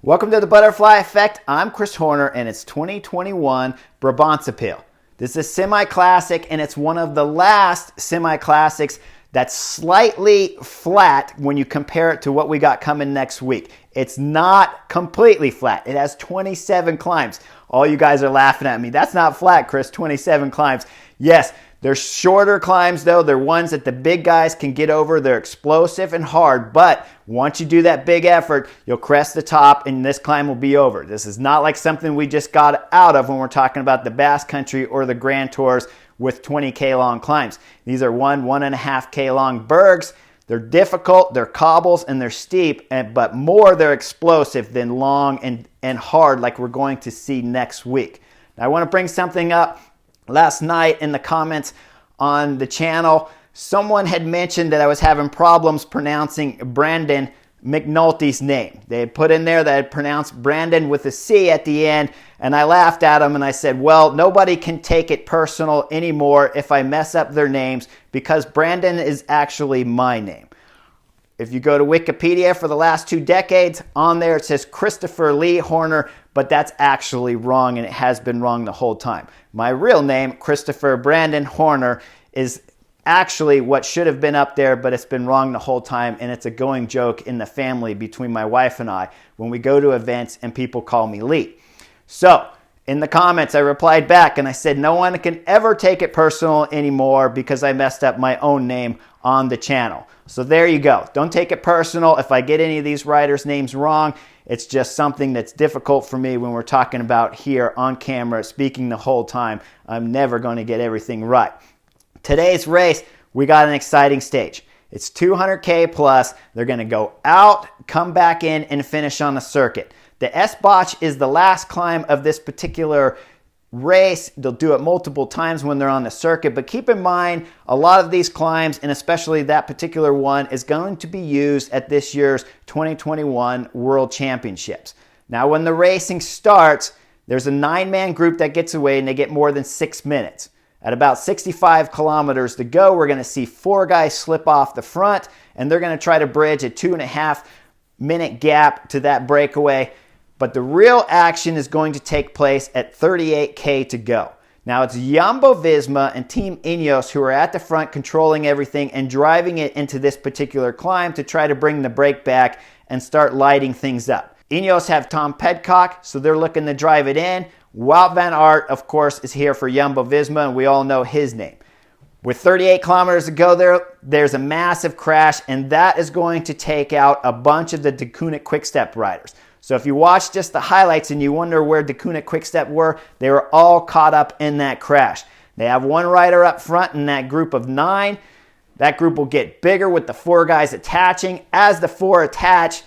Welcome to the Butterfly Effect. I'm Chris Horner, and it's 2021 Brabantse Pijl. This is a semi-classic, and it's one of the last semi-classics that's slightly flat when you compare it to what we got coming next week. It's not completely flat. It has 27 climbs. All you guys are laughing at me. That's not flat, Chris, 27 climbs. Yes, they're shorter climbs, though. They're ones that the big guys can get over. They're explosive and hard, but once you do that big effort, you'll crest the top and this climb will be over. This is not like something we just got out of when we're talking about the Basque Country or the Grand Tours with 20K long climbs. These are 1.5K long bergs. They're difficult, they're cobbles, and they're steep, but more they're explosive than long and hard like we're going to see next week. Now, I want to bring something up. Last night in the comments on the channel, someone had mentioned that I was having problems pronouncing Brandon McNulty's name. They had put in there that I had pronounced Brandon with a C at the end, and I laughed at them and I said, well, nobody can take it personal anymore if I mess up their names because Brandon is actually my name. If you go to Wikipedia for the last 2 decades, on there it says Christopher Lee Horner, but that's actually wrong, and it has been wrong the whole time. My real name, Christopher Brandon Horner, is actually what should have been up there, but it's been wrong the whole time, and it's a going joke in the family between my wife and I when we go to events and people call me Lee. So, in the comments, I replied back and I said, no one can ever take it personal anymore because I messed up my own name on the channel. So there you go. Don't take it personal. If I get any of these riders' names wrong, it's just something that's difficult for me when we're talking about here on camera, speaking the whole time. I'm never going to get everything right. Today's race, we got an exciting stage. It's 200K plus. They're going to go out, come back in, and finish on the circuit. The S-Botch is the last climb of this particular race. They'll do it multiple times when they're on the circuit, but keep in mind a lot of these climbs, and especially that particular one, is going to be used at this year's 2021 World Championships. Now when the racing starts, there's a 9-man group that gets away and they get more than 6 minutes. At about 65 kilometers to go, we're going to see 4 guys slip off the front, and they're going to try to bridge a 2.5 minute gap to that breakaway. But the real action is going to take place at 38K to go. Now it's Jumbo Visma and Team Ineos who are at the front controlling everything and driving it into this particular climb to try to bring the break back and start lighting things up. Ineos have Tom Pidcock, so they're looking to drive it in. Wout van Aert, of course, is here for Jumbo Visma, and we all know his name. With 38 kilometers to go there's a massive crash, and that is going to take out a bunch of the Deceuninck Quick-Step riders. So if you watch just the highlights and you wonder where Deceuninck Quick-Step were, they were all caught up in that crash. They have 1 rider up front in that group of 9. That group will get bigger with the 4 guys attaching. As the 4 attach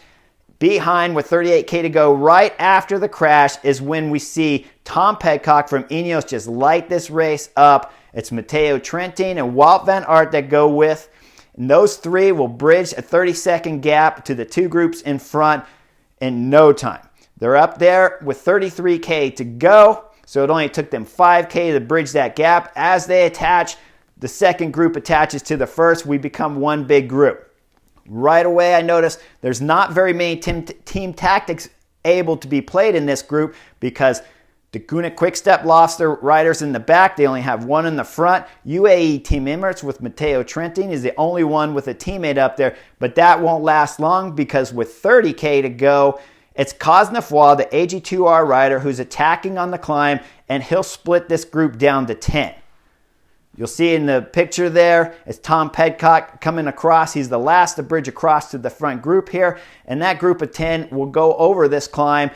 behind with 38K to go right after the crash is when we see Tom Pidcock from Ineos just light this race up. It's Matteo Trentin and Wout van Aert that go with. And those 3 will bridge a 30-second gap to the 2 groups in front in no time. They're up there with 33K to go, so it only took them 5K to bridge that gap. As they attach, the second group attaches to the first. We become one big group. Right away, I noticed there's not very many team tactics able to be played in this group because Deceuninck Quick-Step lost their riders in the back. They only have 1 in the front. UAE Team Emirates with Matteo Trentin is the only one with a teammate up there, but that won't last long because with 30K to go, it's Cosnefroid, the AG2R rider, who's attacking on the climb, and he'll split this group down to 10. You'll see in the picture there, it's Tom Pidcock coming across. He's the last to bridge across to the front group here, and that group of 10 will go over this climb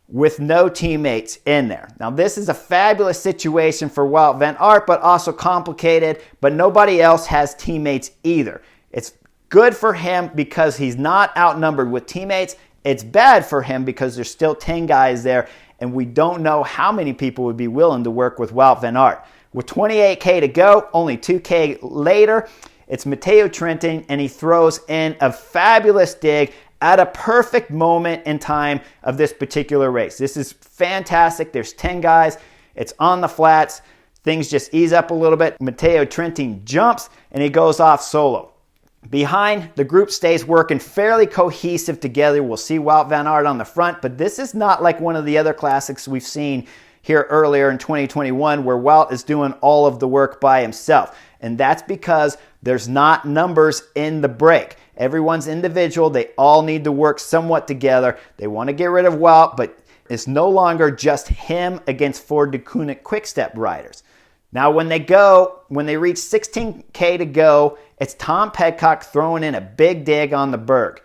with no teammates in there. Now this is a fabulous situation for Wout van Aert, but also complicated, but nobody else has teammates either. It's good for him because he's not outnumbered with teammates. It's bad for him because there's still 10 guys there, and we don't know how many people would be willing to work with Wout van Aert. With 28K to go, only 2K later, it's Matteo Trentin, and he throws in a fabulous dig at a perfect moment in time of this particular race. This is fantastic. There's 10 guys. It's on the flats. Things just ease up a little bit. Matteo Trentin jumps, and he goes off solo. Behind, the group stays working fairly cohesive together. We'll see Wout van Aert on the front, but this is not like one of the other classics we've seen here earlier in 2021 where Wout is doing all of the work by himself. And that's because there's not numbers in the break. Everyone's individual. They all need to work somewhat together. They want to get rid of Wout, but it's no longer just him against 4 Deceuninck Quick-Step riders. Now, when they reach 16K to go, it's Tom Pidcock throwing in a big dig on the berg.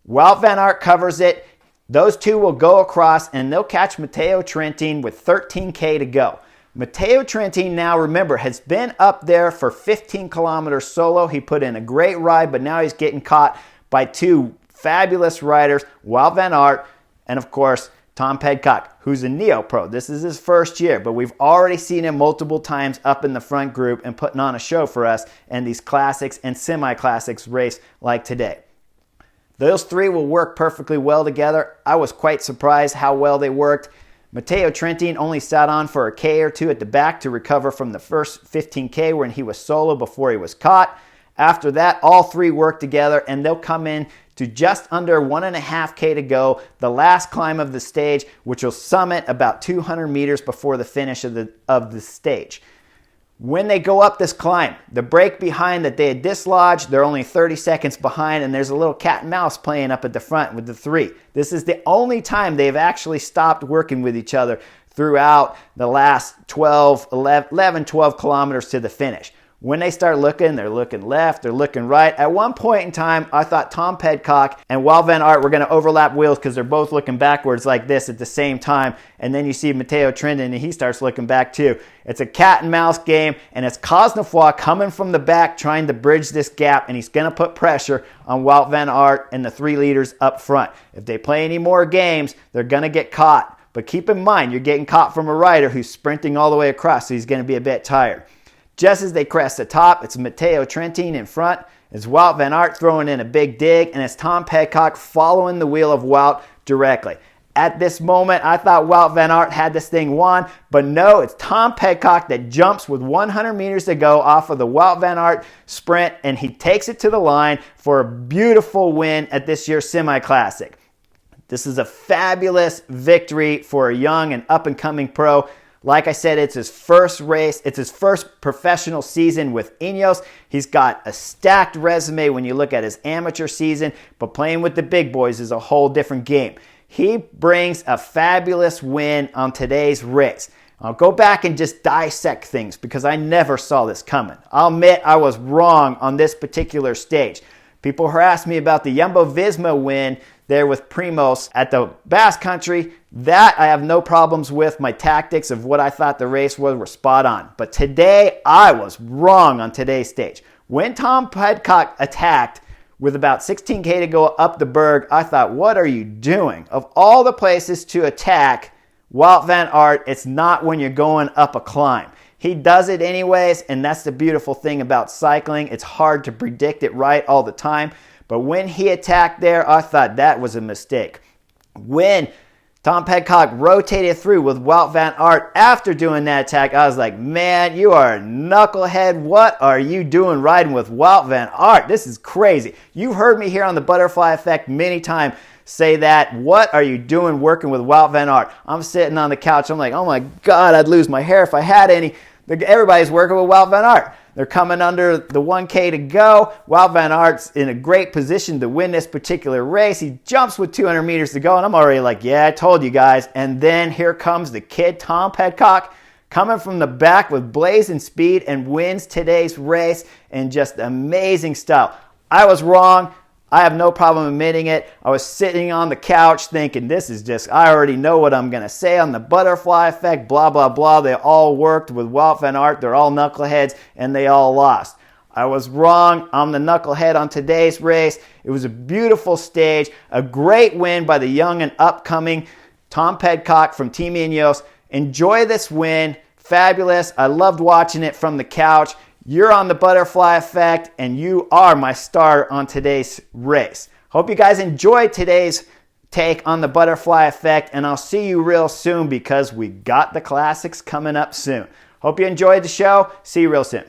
Wout van Aert covers it. Those two will go across, and they'll catch Matteo Trentin with 13K to go. Matteo Trentin now, remember, has been up there for 15 kilometers solo. He put in a great ride, but now he's getting caught by 2 fabulous riders, Wout van Aert, and of course, Tom Pidcock, who's a neo-pro. This is his first year, but we've already seen him multiple times up in the front group and putting on a show for us in these classics and semi-classics race like today. Those 3 will work perfectly well together. I was quite surprised how well they worked. Matteo Trentin only sat on for a K or 2 at the back to recover from the first 15K when he was solo before he was caught. After that, all 3 work together, and they'll come in to just under 1.5K to go, the last climb of the stage, which will summit about 200 meters before the finish of the stage. When they go up this climb, the break behind that they had dislodged, they're only 30 seconds behind, and there's a little cat and mouse playing up at the front with the 3. This is the only time they've actually stopped working with each other throughout the last 11, 12 kilometers to the finish. When they start looking, they're looking left, they're looking right. At one point in time, I thought Tom Pidcock and Wout van Aert were going to overlap wheels because they're both looking backwards like this at the same time. And then you see Matteo Trentin, and he starts looking back too. It's a cat and mouse game, and it's Cosnefroy coming from the back trying to bridge this gap, and he's going to put pressure on Wout van Aert and the 3 leaders up front. If they play any more games, they're going to get caught. But keep in mind, you're getting caught from a rider who's sprinting all the way across, so he's going to be a bit tired. Just as they crest the top, it's Matteo Trentin in front. It's Wout van Aert throwing in a big dig, and it's Tom Pidcock following the wheel of Wout directly. At this moment, I thought Wout van Aert had this thing won, but no, it's Tom Pidcock that jumps with 100 meters to go off of the Wout van Aert sprint, and he takes it to the line for a beautiful win at this year's Semi-Classic. This is a fabulous victory for a young and up-and-coming pro. Like I said, it's his first race. It's his first professional season with Ineos. He's got a stacked resume when you look at his amateur season, but playing with the big boys is a whole different game. He brings a fabulous win on today's race. I'll go back and just dissect things because I never saw this coming. I'll admit I was wrong on this particular stage. People harassed me about the Jumbo Visma win there with Primoz at the Basque Country. That I have no problems with. My tactics of what I thought the race was were spot on. But today, I was wrong on today's stage. When Tom Pidcock attacked with about 16K to go up the berg, I thought, what are you doing? Of all the places to attack Wout van Aert, it's not when you're going up a climb. He does it anyways, and that's the beautiful thing about cycling. It's hard to predict it right all the time. But when he attacked there, I thought that was a mistake. When Tom Pidcock rotated through with Wout van Aert after doing that attack, I was like, man, you are a knucklehead. What are you doing riding with Wout van Aert? This is crazy. You've heard me here on the Butterfly Effect many times say that. What are you doing working with Wout van Aert? I'm sitting on the couch. I'm like, oh my God, I'd lose my hair if I had any. Everybody's working with Wout van Aert. They're coming under the 1K to go. Wout van Aert's in a great position to win this particular race. He jumps with 200 meters to go, and I'm already like, yeah, I told you guys. And then here comes the kid, Tom Pidcock, coming from the back with blazing speed and wins today's race in just amazing style. I was wrong. I have no problem admitting it. I was sitting on the couch thinking, this is just, I already know what I'm going to say on the Butterfly Effect, blah, blah, blah. They all worked with Wout van Aert. They're all knuckleheads, and they all lost. I was wrong. I'm the knucklehead on today's race. It was a beautiful stage, a great win by the young and upcoming Tom Pidcock from Team Ineos. Enjoy this win. Fabulous. I loved watching it from the couch. You're on the Butterfly Effect, and you are my star on today's race. Hope you guys enjoyed today's take on the Butterfly Effect, and I'll see you real soon because we got the classics coming up soon. Hope you enjoyed the show. See you real soon.